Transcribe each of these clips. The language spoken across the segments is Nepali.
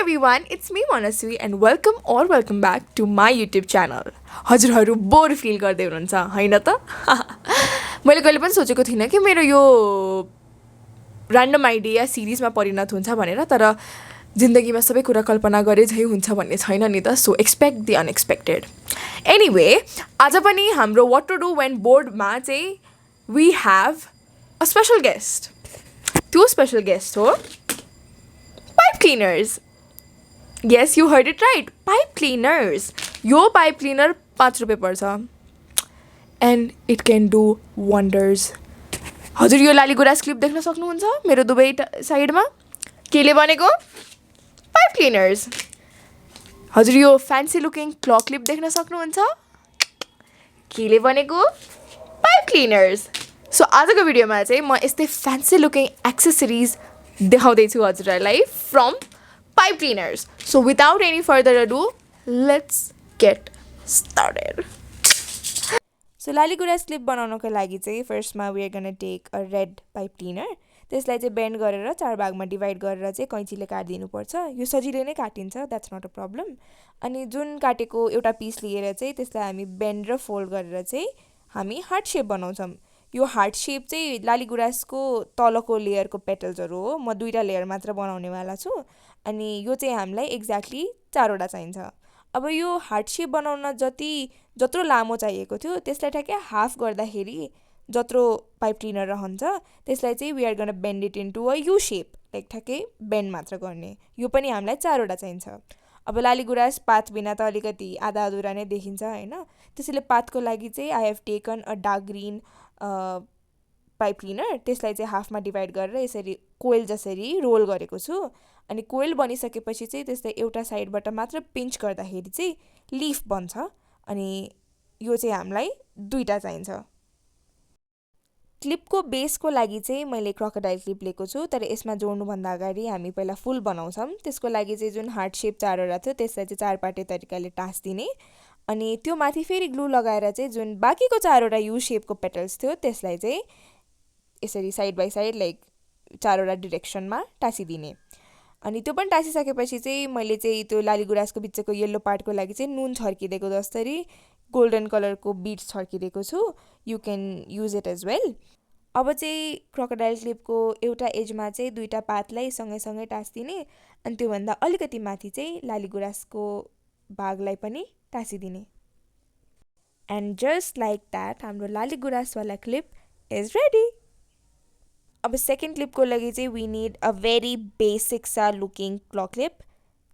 everyone, it's me Manaswi and welcome back to my YouTube channel. हजुरहरु बोर फिल गर्दै हुनुहुन्छ हैन त? मैले कहिले पनि सोचेको थिइनँ कि मेरो यो र्यान्डम आइडिया सिरिजमा परिणत हुन्छ भनेर, तर जिन्दगीमा सबै कुरा कल्पना गरे झै हुन्छ भन्ने छैन नि त, so expect the unexpected. Anyway, आज पनि हाम्रो व्हाट टु डु व्हेन बोर्डमा चाहिँ we have a special guest. त्यो स्पेशल गेस्ट हो pipe cleaners. Yes, you heard it right. Pipe cleaners. Yo pipe cleaner 5 रुपैयाँ पर्छ. And it can do wonders. हजुर यो लाली गुराँस क्लिप देख्न सक्नुहुन्छ मेरो दुवै साइडमा. केले बनेको? Pipe cleaners. हजुर यो फ्यान्सी लुकिङ क्लक क्लिप देख्न सक्नुहुन्छ? केले बनेको? Pipe cleaners. सो आजको भिडियोमा चाहिँ म यस्तै फ्यान्सी लुकिङ एक्सेसरिज देखाउँदैछु हजुरहरूलाई from pipe cleaners. So without any further ado, let's get started. So Lali Guras clip बनाउनको लागि चाहिँ फर्स्टमा we are going to take a red pipe cleaner. त्यसलाई चाहिँ बेन्ड गरेर 4 भागमा डिभाइड गरेर चाहिँ कैँचीले काटिदिनुपर्छ. यो सजिलै नै काटिन्छ, द्याट्स नट अ प्रब्लम. अनि जुन काटेको एउटा पिस लिएर चाहिँ त्यसलाई हामी बेन्ड र फोल्ड गरेर चाहिँ हामी हार्ट शेप बनाउँछौँ. यो हार्ट शेप चाहिँ लाली गुराँसको तलको लेयरको पेटल्सहरू हो. म 2टा लेयर मात्र बनाउनेवाला छु. अनि यो चाहिँ हामीलाई एक्ज्याक्टली 4वटा चाहिन्छ. अब यो हार्ट शेप बनाउन जत्रो लामो चाहिएको थियो त्यसलाई ठ्याक्कै हाफ गर्दाखेरि जत्रो पाइप क्लिनर रहन्छ त्यसलाई चाहिँ we are gonna bend it into a U shape, like ठ्याक्कै बेन्ड मात्र गर्ने. यो पनि हामीलाई 4वटा चाहिन्छ. अब लाली गुराँस पात बिना त अलिकति आधा अधुरा नै देखिन्छ हैन. त्यसैले पातको लागि चाहिँ I have taken a dark green pipe cleaner. त्यसलाई चाहिँ हाफमा डिभाइड गरेर यसरी कोइल जसरी रोल गरेको छु. अनि कोइल बनिसकेपछि चाहिँ त्यसलाई एउटा साइडबाट मात्र पिन्च गर्दाखेरि चाहिँ लिफ बन्छ. अनि यो चाहिँ हामीलाई 2टा चाहिन्छ. क्लिपको बेसको लागि चाहिँ मैले क्रोकोडाइल क्लिप लिएको छु, तर यसमा जोड्नुभन्दा अगाडि हामी पहिला फुल बनाउँछौँ. त्यसको लागि चाहिँ जुन हार्ट शेप 4वटा थियो त्यसलाई चाहिँ 4 पाटे तरिकाले टाँसिदिने. अनि त्यो माथि फेरि ग्लु लगाएर चाहिँ जुन बाँकीको 4वटा यू शेपको पेटल्स थियो त्यसलाई चाहिँ यसरी साइड बाई साइड लाइक 4वटा डिरेक्सनमा टाँसिदिने. अनि त्यो पनि टाँसिसकेपछि चाहिँ मैले चाहिँ त्यो लाली गुराँसको बिचको येल्लो पार्टको लागि चाहिँ नुन छर्किदिएको जसरी गोल्डन कलरको बिड्स छर्किदिएको छु. You can use it as well. अब चाहिँ क्रोकोडाइल क्लिपको एउटा एजमा चाहिँ 2टा पातलाई सँगै टाँसिदिने. अनि त्योभन्दा अलिकति माथि चाहिँ लाली गुराँसको भागलाई पनि टाँसिदिने. एन्ड जस्ट लाइक द्याट हाम्रो लाली गुराँसवाला क्लिप इज रेडी. अब सेकेन्ड क्लिपको लागि चाहिँ we need a very basic सा लुकिङ क्लक क्लिप.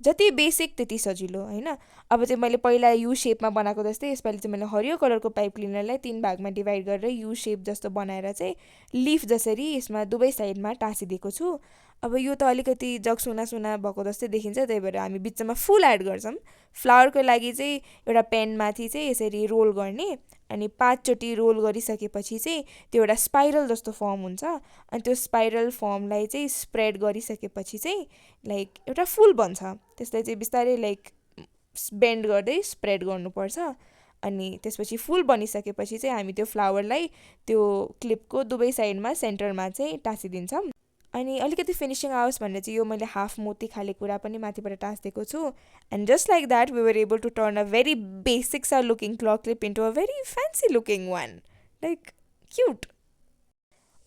जति बेसिक त्यति सजिलो हैन. अब चाहिँ मैले पहिला यू शेपमा बनाएको जस्तै यसपालि चाहिँ मैले हरियो कलरको पाइप क्लिनरलाई 3 भागमा डिभाइड गरेर यू शेप जस्तो बनाएर चाहिँ लिफ जसरी यसमा दुवै साइडमा टाँसिदिएको छु. अब यो त अलिकति जग सुना भएको जस्तै देखिन्छ, त्यही भएर हामी बिचमा फुल एड गर्छौँ. फ्लावरको लागि चाहिँ एउटा पेनमाथि चाहिँ यसरी रोल गर्ने. अनि 5 चोटि रोल गरिसकेपछि चाहिँ त्यो एउटा स्पाइरल जस्तो फर्म हुन्छ. अनि त्यो स्पाइरल फर्मलाई चाहिँ स्प्रेड गरिसकेपछि चाहिँ लाइक एउटा फुल बन्छ. त्यसलाई चाहिँ बिस्तारै लाइक बेन्ड गर्दै स्प्रेड गर्नुपर्छ. अनि त्यसपछि फुल बनिसकेपछि चाहिँ हामी त्यो फ्लावरलाई त्यो क्लिपको दुवै साइडमा सेन्टरमा चाहिँ टाँसिदिन्छौँ. अनि अलिकति फिनिसिङ आओस् भनेर चाहिँ यो मैले हाफ मोती खाले कुरा पनि माथिबाट टाँसिदिएको छु. And just like that we were able to turn a very basic सा looking clock clip into a very fancy looking one, like cute.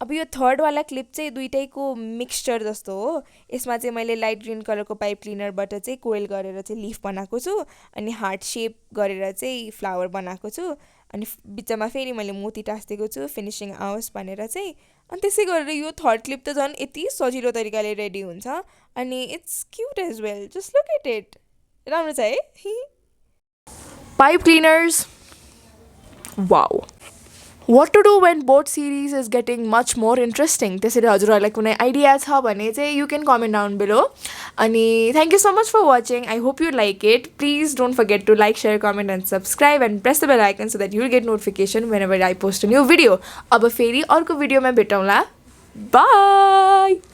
अब यो थर्डवाला क्लिप चाहिँ 2टैको मिक्सचर जस्तो हो. यसमा चाहिँ मैले लाइट ग्रिन कलरको पाइप क्लिनरबाट चाहिँ कोइल गरेर चाहिँ लिफ बनाएको छु. अनि हार्ट शेप गरेर चाहिँ फ्लावर बनाएको छु. अनि बिचमा फेरि मैले मोती टाँसिदिएको छु फिनिसिङ आओस् भनेर चाहिँ. अनि त्यसै गरेर यो थर्ड क्लिप त झन् यति सजिलो तरिकाले रेडी हुन्छ. अनि it's cute as well. Just look at it. राम्रो छ है. Pipe cleaners, wow. What to do when board series is getting much more interesting. त्यसैले हजुरहरूलाई कुनै आइडिया छ भने चाहिँ you can comment down below. अनि thank you so much for watching. I hope you like it. Please don't forget to like, share, comment and subscribe and press the bell icon so that you'll get notification whenever I post a new video. अब फेरि अर्को भिडियोमा भेटौँला. Bye!